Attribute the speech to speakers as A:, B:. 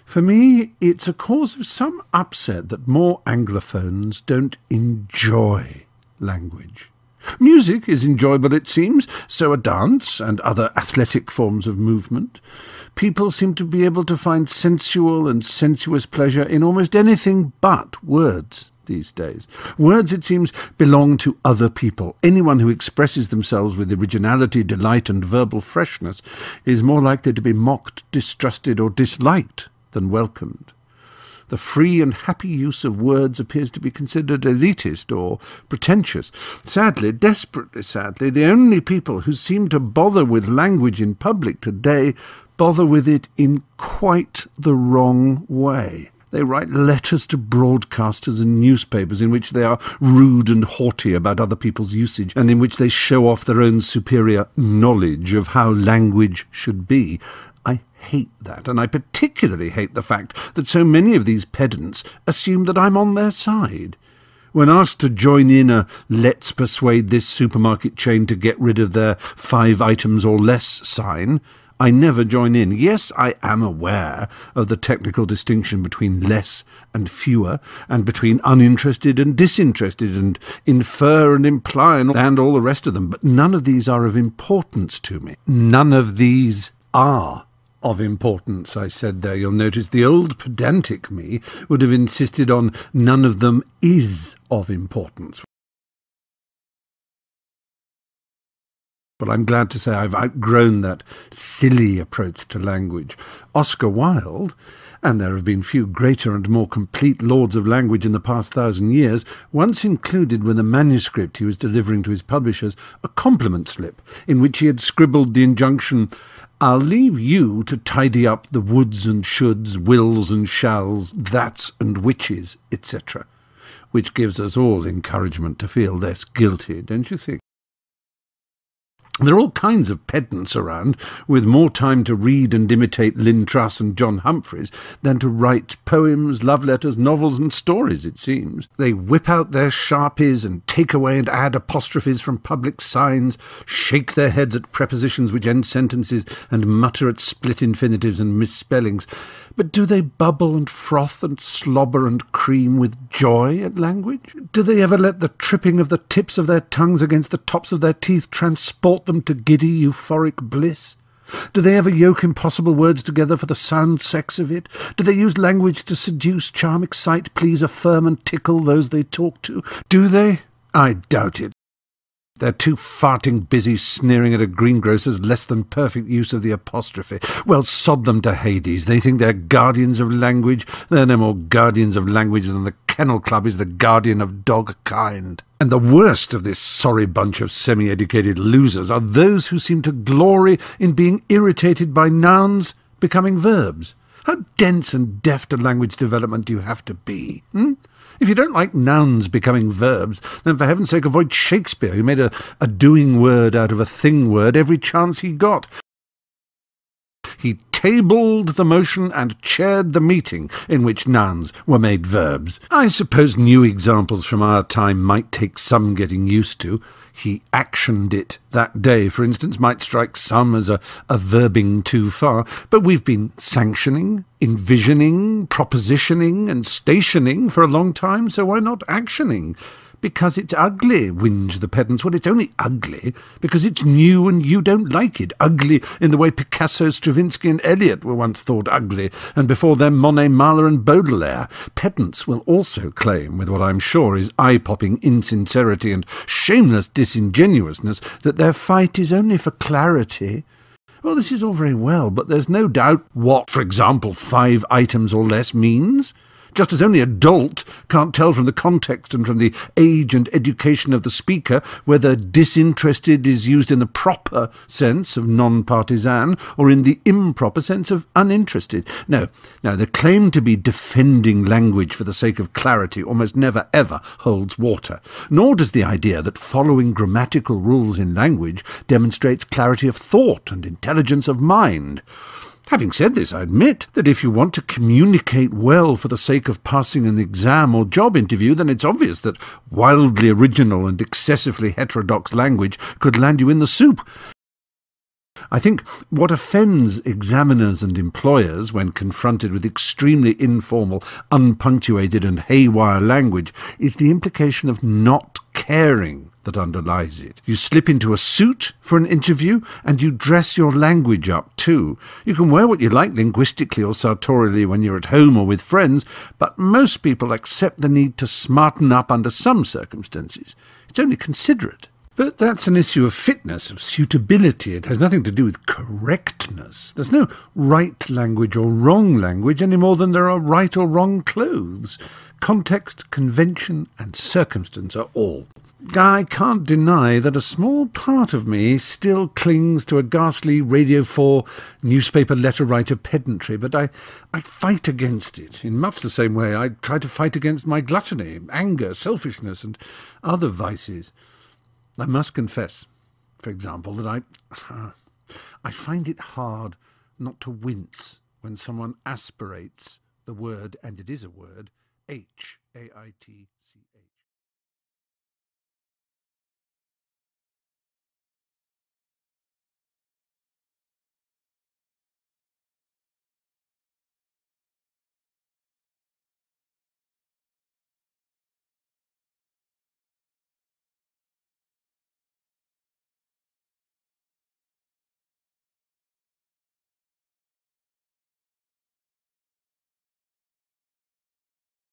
A: For me, it's a cause of some upset that more Anglophones don't enjoy language. Music is enjoyable, it seems, so are dance and other athletic forms of movement. People seem to be able to find sensual and sensuous pleasure in almost anything but words these days. Words, it seems, belong to other people. Anyone who expresses themselves with originality, delight and verbal freshness is more likely to be mocked, distrusted or disliked than welcomed. The free and happy use of words appears to be considered elitist or pretentious. Sadly, desperately sadly, the only people who seem to bother with language in public today bother with it in quite the wrong way. They write letters to broadcasters and newspapers in which they are rude and haughty about other people's usage, and in which they show off their own superior knowledge of how language should be. I hate that, and I particularly hate the fact that so many of these pedants assume that I'm on their side. When asked to join in a "let's persuade this supermarket chain to get rid of their 5 items or less" sign, I never join in. Yes, I am aware of the technical distinction between less and fewer, and between uninterested and disinterested, and infer and imply and all the rest of them, but none of these are of importance to me. None of these are of importance, I said there. You'll notice the old pedantic me would have insisted on none of them is of importance. But I'm glad to say I've outgrown that silly approach to language. Oscar Wilde, and there have been few greater and more complete lords of language in the past 1,000 years, once included with a manuscript he was delivering to his publishers a compliment slip in which he had scribbled the injunction, "I'll leave you to tidy up the woulds and shoulds, wills and shalls, that's and whiches, etc." Which gives us all encouragement to feel less guilty, don't you think? There are all kinds of pedants around with more time to read and imitate Lynn Truss and John Humphreys than to write poems, love letters, novels and stories, it seems. They whip out their sharpies and take away and add apostrophes from public signs, shake their heads at prepositions which end sentences, and mutter at split infinitives and misspellings. But do they bubble and froth and slobber and cream with joy at language? Do they ever let the tripping of the tips of their tongues against the tops of their teeth transport them to giddy euphoric bliss? Do they ever yoke impossible words together for the sound sex of it? Do they use language to seduce, charm, excite, please, affirm and tickle those they talk to? Do they? I doubt it. They're too farting busy sneering at a greengrocer's less-than-perfect use of the apostrophe. Well, sod them to Hades. They think they're guardians of language. They're no more guardians of language than the Kennel Club is the guardian of dog kind. And the worst of this sorry bunch of semi-educated losers are those who seem to glory in being irritated by nouns becoming verbs. How dense and deft a language development do you have to be? If you don't like nouns becoming verbs, then for heaven's sake avoid Shakespeare, who made a doing word out of a thing word every chance he got. He tabled the motion and chaired the meeting in which nouns were made verbs. I suppose new examples from our time might take some getting used to. He actioned it that day, for instance, might strike some as a verbing too far, but we've been sanctioning, envisioning, propositioning and stationing for a long time, so why not actioning? Because it's ugly, whinge the pedants. Well, it's only ugly because it's new and you don't like it. Ugly in the way Picasso, Stravinsky and Eliot were once thought ugly, and before them Monet, Mahler and Baudelaire. Pedants will also claim, with what I'm sure is eye-popping insincerity and shameless disingenuousness, that their fight is only for clarity. Well, this is all very well, but there's no doubt what, for example, 5 items or less means. Just as only a dolt can't tell from the context and from the age and education of the speaker whether disinterested is used in the proper sense of non-partisan or in the improper sense of uninterested. No, the claim to be defending language for the sake of clarity almost never ever holds water, nor does the idea that following grammatical rules in language demonstrates clarity of thought and intelligence of mind. Having said this, I admit that if you want to communicate well for the sake of passing an exam or job interview, then it's obvious that wildly original and excessively heterodox language could land you in the soup. I think what offends examiners and employers when confronted with extremely informal, unpunctuated and haywire language is the implication of not caring that underlies it. You slip into a suit for an interview and you dress your language up too. You can wear what you like linguistically or sartorially when you're at home or with friends, but most people accept the need to smarten up under some circumstances. It's only considerate. But that's an issue of fitness, of suitability. It has nothing to do with correctness. There's no right language or wrong language any more than there are right or wrong clothes. Context, convention and circumstance are all. I can't deny that a small part of me still clings to a ghastly Radio 4 newspaper letter writer pedantry, but I fight against it in much the same way I try to fight against my gluttony, anger, selfishness and other vices. I must confess, for example, that I find it hard not to wince when someone aspirates the word, and it is a word, H-A-I-T-C.